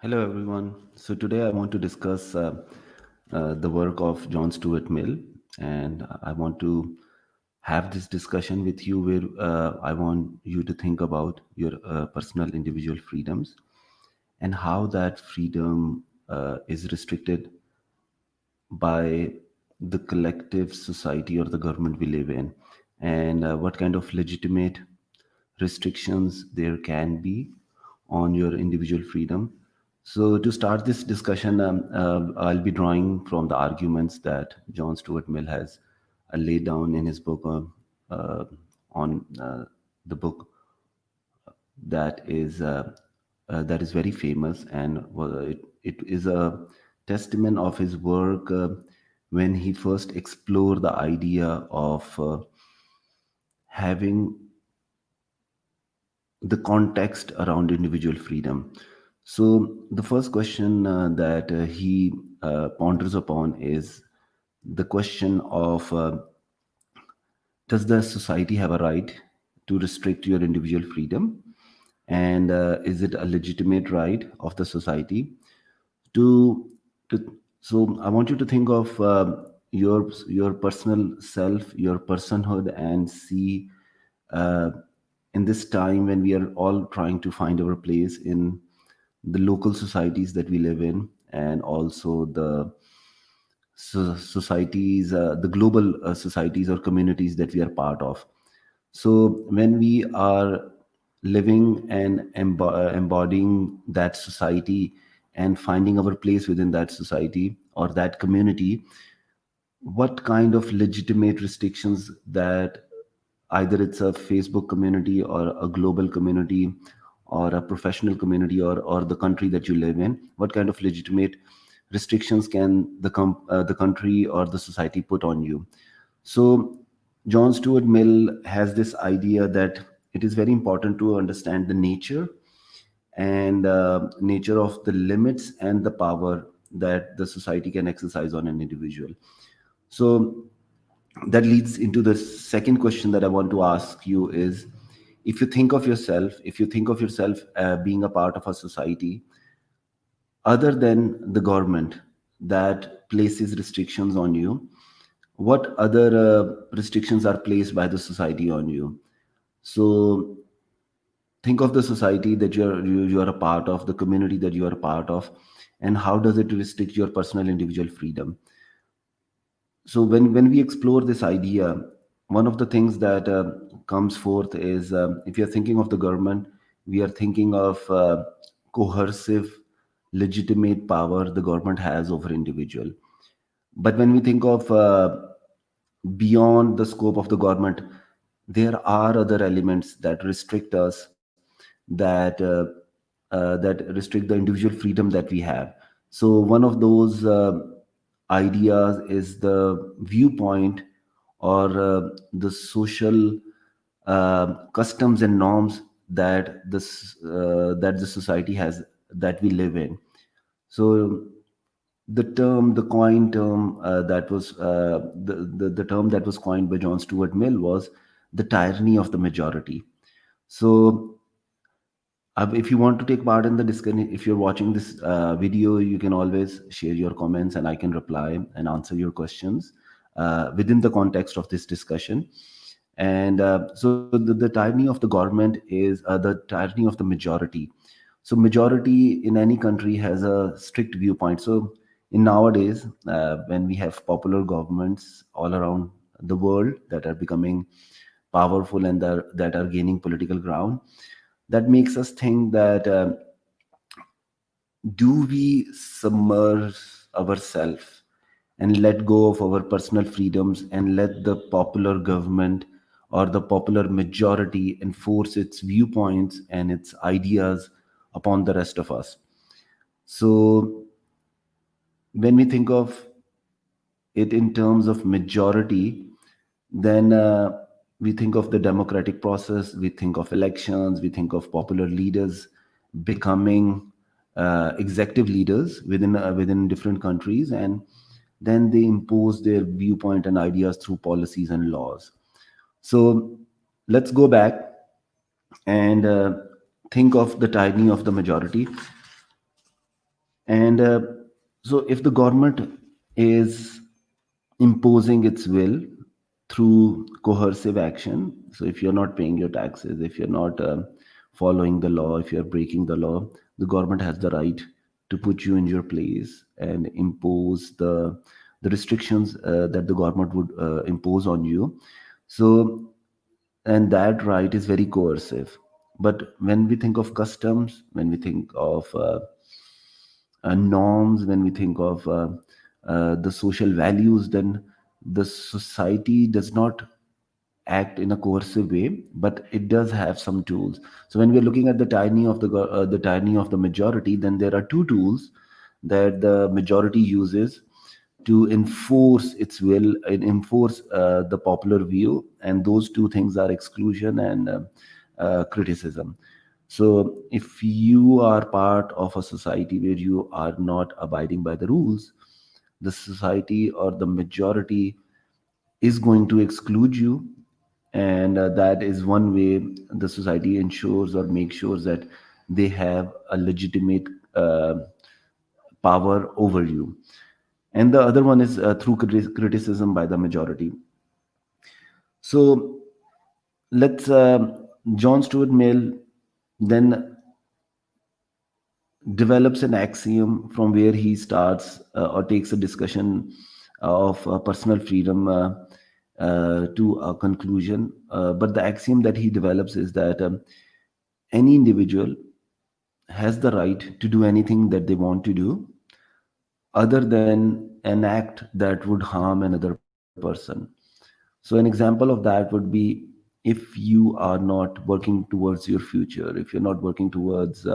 Hello, everyone. So today I want to discuss the work of John Stuart Mill, and I want to have this discussion with you where I want you to think about your personal individual freedoms and how that freedom is restricted by the collective society or the government we live in, and what kind of legitimate restrictions there can be on your individual freedom. So, to start this discussion, I'll be drawing from the arguments that John Stuart Mill has laid down in his book on the book that is very famous, and it is a testament of his work when he first explored the idea of having the context around individual freedom. So the first question that he ponders upon is the question of does the society have a right to restrict your individual freedom, and is it a legitimate right of the society to so I want you to think of your personal self, your personhood, and see uh, in this time when we are all trying to find our place in the local societies that we live in, and also the societies, the global societies or communities that we are part of. So when we are living and embodying that society and finding our place within that society or that community, what kind of legitimate restrictions that either it's a Facebook community or a global community or a professional community or the country that you live in, what kind of legitimate restrictions can the country or the society put on you? So John Stuart Mill has this idea that it is very important to understand the nature of the limits and the power that the society can exercise on an individual. So that leads into the second question that I want to ask you is, if you think of yourself being a part of a society other than the government that places restrictions on you, what other restrictions are placed by the society on you? So think of the society that you are a part of, the community that you are a part of, and how does it restrict your personal individual freedom? So when we explore this idea, one of the things that comes forth is, if you're thinking of the government, we are thinking of coercive legitimate power the government has over individual. But when we think of beyond the scope of the government, there are other elements that restrict us, that restrict the individual freedom that we have. So one of those ideas is the viewpoint or the social customs and norms that the society has, that we live in. So the coin term that was the term that was coined by John Stuart Mill was the tyranny of the majority. So if you want to take part in the discussion, if you're watching this video, you can always share your comments and I can reply and answer your questions within the context of this discussion. And so the tyranny of the government is the tyranny of the majority. So majority in any country has a strict viewpoint. So in nowadays, when we have popular governments all around the world that are becoming powerful and that are gaining political ground, that makes us think that do we submerge ourselves and let go of our personal freedoms and let the popular government or the popular majority enforce its viewpoints and its ideas upon the rest of us? So when we think of it in terms of majority, then we think of the democratic process, we think of elections, we think of popular leaders becoming executive leaders within different countries, and then they impose their viewpoint and ideas through policies and laws. So let's go back and think of the tyranny of the majority. And so if the government is imposing its will through coercive action, so if you're not paying your taxes, if you're not following the law, if you're breaking the law, the government has the right to put you in your place and impose the restrictions that the government would impose on you. So, and that right is very coercive. But when we think of customs, when we think of norms, when we think of the social values, then the society does not act in a coercive way, but it does have some tools. So when we're looking at the tyranny of the majority, then there are two tools that the majority uses to enforce its will and enforce the popular view, and those two things are exclusion and criticism. So if you are part of a society where you are not abiding by the rules, the society or the majority is going to exclude you, and that is one way the society ensures or makes sure that they have a legitimate uh, power over you. And the other one is through criticism by the majority. So let's John Stuart Mill then develops an axiom from where he starts or takes a discussion of personal freedom to a conclusion. But the axiom that he develops is that any individual has the right to do anything that they want to do other than an act that would harm another person. So an example of that would be, if you are not working towards your future, if you're not working towards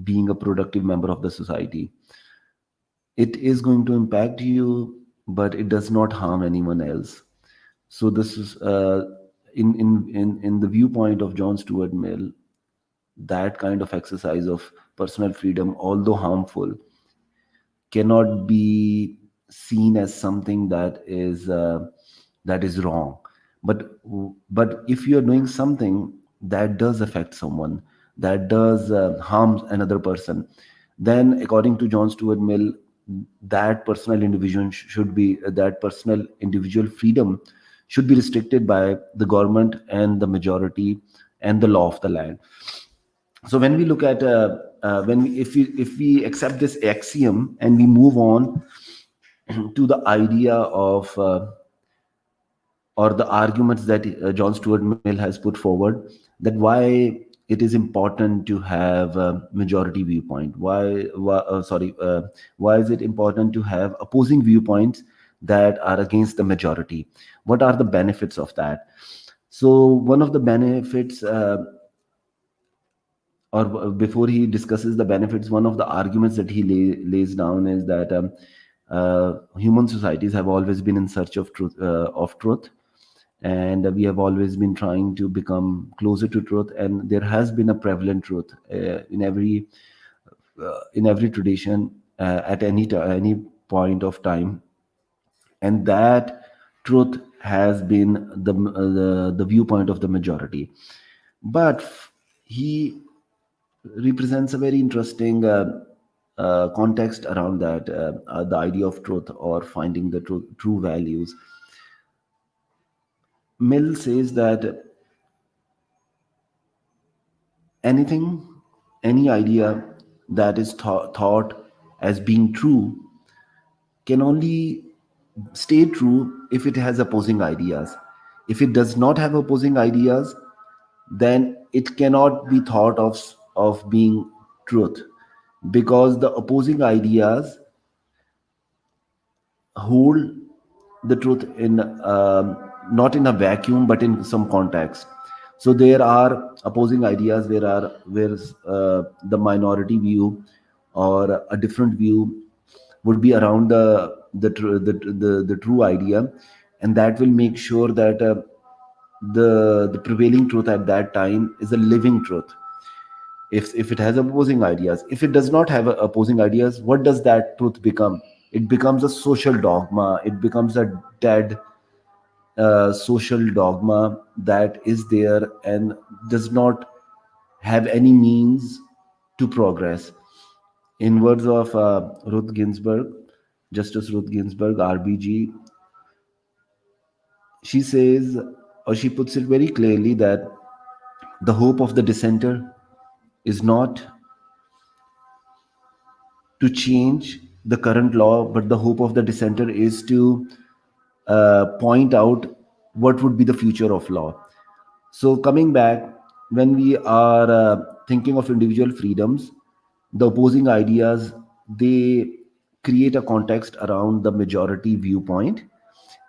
being a productive member of the society, it is going to impact you, but it does not harm anyone else. So this is in the viewpoint of John Stuart Mill, that kind of exercise of personal freedom, although harmful, cannot be seen as something that is wrong. But if you are doing something that does affect someone, that does harm another person, then according to John Stuart Mill, that personal individual freedom should be restricted by the government and the majority and the law of the land. So when we look at when we, if we accept this axiom and we move on to the idea of or the arguments that John Stuart Mill has put forward, that why it is important to have a majority viewpoint, why is it important to have opposing viewpoints that are against the majority, what are the benefits of that. So one of the benefits before he discusses the benefits, one of the arguments that he lays down is that human societies have always been in search of truth, and we have always been trying to become closer to truth. And there has been a prevalent truth in every tradition at any point of time, and that truth has been the viewpoint of the majority. But he represents a very interesting context around that, the idea of truth or finding the true values. Mill says that anything, any idea that is thought as being true can only stay true if it has opposing ideas. If it does not have opposing ideas, then it cannot be thought of being truth, because the opposing ideas hold the truth in not in a vacuum but in some context. So there are opposing ideas where the minority view or a different view would be around the true idea, and that will make sure that the prevailing truth at that time is a living truth. If it has opposing ideas, if it does not have opposing ideas, what does that truth become? It becomes a social dogma, it becomes a dead social dogma that is there and does not have any means to progress. In words of Ruth Ginsburg, Justice Ruth Ginsburg, RBG, she says, or she puts it very clearly, that the hope of the dissenter is not to change the current law, but the hope of the dissenter is to point out what would be the future of law. So, coming back, when we are thinking of individual freedoms, the opposing ideas, they create a context around the majority viewpoint,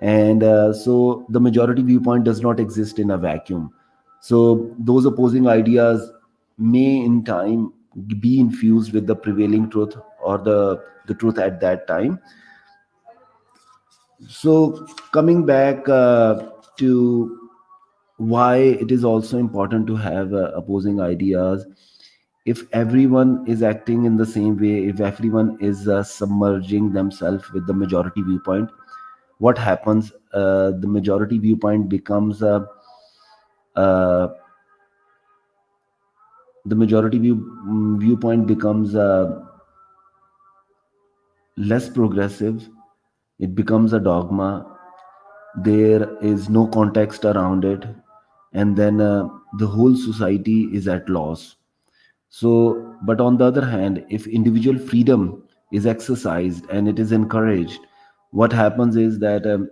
and so the majority viewpoint does not exist in a vacuum. So those opposing ideas may in time be infused with the prevailing truth, or the truth at that time. So coming back to why it is also important to have opposing ideas. If everyone is acting in the same way, if everyone is submerging themselves with the majority viewpoint, what happens? The majority viewpoint becomes uh, viewpoint becomes less progressive. It becomes a dogma. There is no context around it, and then the whole society is at loss. So, but on the other hand, if individual freedom is exercised and it is encouraged, what happens is that,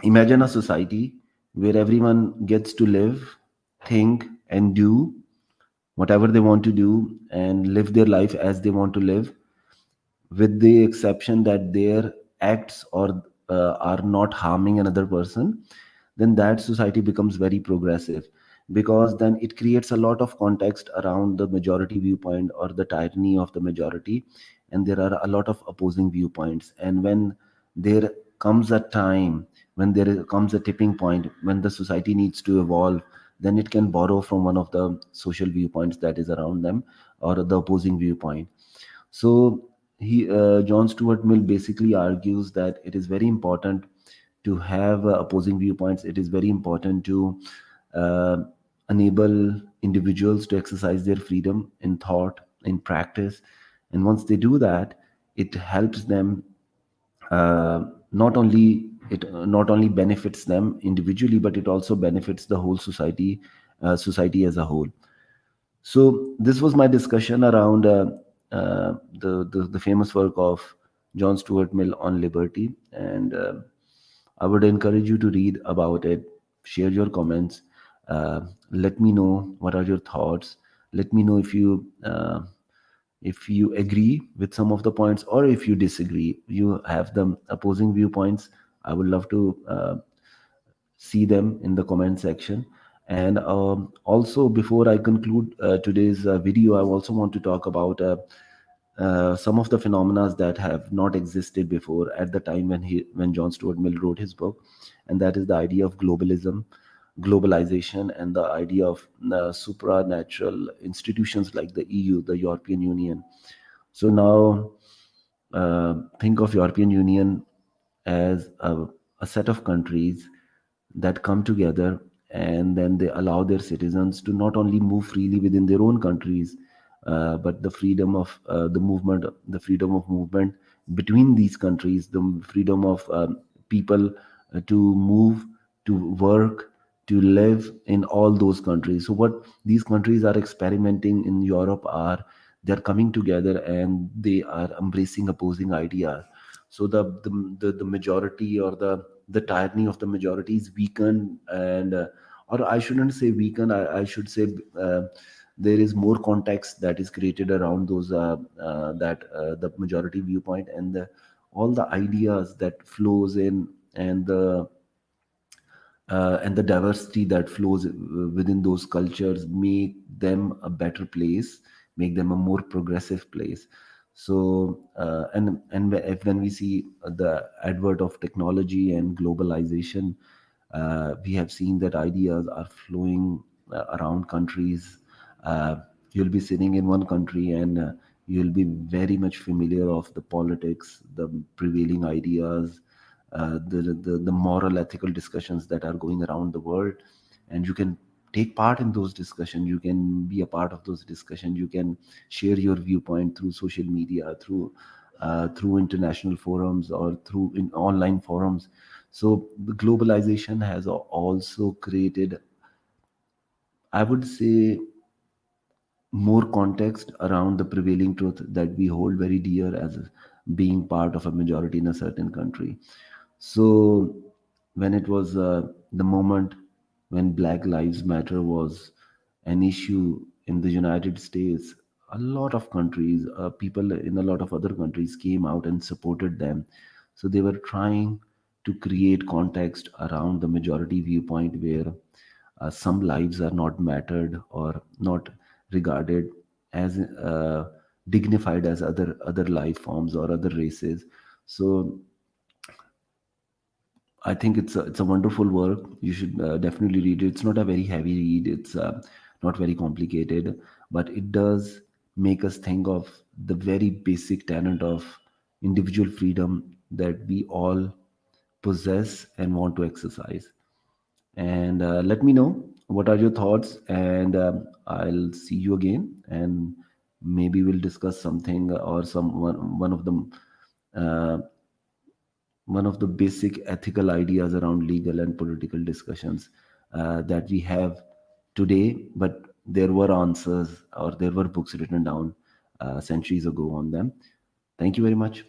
imagine a society where everyone gets to live, think, and do whatever they want to do and live their life as they want to live, with the exception that their acts or are not harming another person. Then that society becomes very progressive, because then it creates a lot of context around the majority viewpoint or the tyranny of the majority, and there are a lot of opposing viewpoints. And when there comes a time, when comes a tipping point, when the society needs to evolve, then it can borrow from one of the social viewpoints that is around them, or the opposing viewpoint. So John Stuart Mill basically argues that it is very important to have opposing viewpoints. It is very important to uh, enable individuals to exercise their freedom in thought, in practice, and once they do that, it helps them. Not only benefits them individually, but it also benefits the whole society, society as a whole. So this was my discussion around the famous work of John Stuart Mill on liberty, and I would encourage you to read about it. Share your comments. Let me know what are your thoughts. Let me know if you agree with some of the points, or if you disagree. You have the opposing viewpoints. I would love to see them in the comment section. And also, before I conclude today's video, I also want to talk about some of the phenomena that have not existed before at the time when John Stuart Mill wrote his book, and that is the idea of globalization, and the idea of supranatural institutions like the EU, the European Union. So now, think of European Union as a set of countries that come together, and then they allow their citizens to not only move freely within their own countries, but the freedom of movement between these countries, the freedom of people to move, to work, to live in all those countries. So what these countries are experimenting in Europe are, they're coming together and they are embracing opposing ideas. So the majority, or the tyranny of the majority is weakened, and or I shouldn't say weakened, I should say there is more context that is created around those that the majority viewpoint, and all the ideas that flows in, and the diversity that flows within those cultures make them a better place, make them a more progressive place. So when we see the advert of technology and globalization, we have seen that ideas are flowing around countries. uh, you'll be sitting in one country, and you'll be very much familiar of the politics, the prevailing ideas, the moral ethical discussions that are going around the world, and you can take part in those discussions. You can be a part of those discussions. You can share your viewpoint through social media, through international forums, or through in online forums. So the globalization has also created, I would say, more context around the prevailing truth that we hold very dear as being part of a majority in a certain country. So, when it was the moment when Black Lives Matter was an issue in the United States, a lot of countries, people in a lot of other countries came out and supported them. So, they were trying to create context around the majority viewpoint where some lives are not mattered or not regarded as dignified as other life forms or other races. So I think it's a wonderful work. You should definitely read it. It's not a very heavy read. It's not very complicated, but it does make us think of the very basic tenet of individual freedom that we all possess and want to exercise. And let me know what are your thoughts, and I'll see you again, and maybe we'll discuss something or uh, one of the basic ethical ideas around legal and political discussions that we have today, but there were answers or there were books written down centuries ago on them. Thank you very much.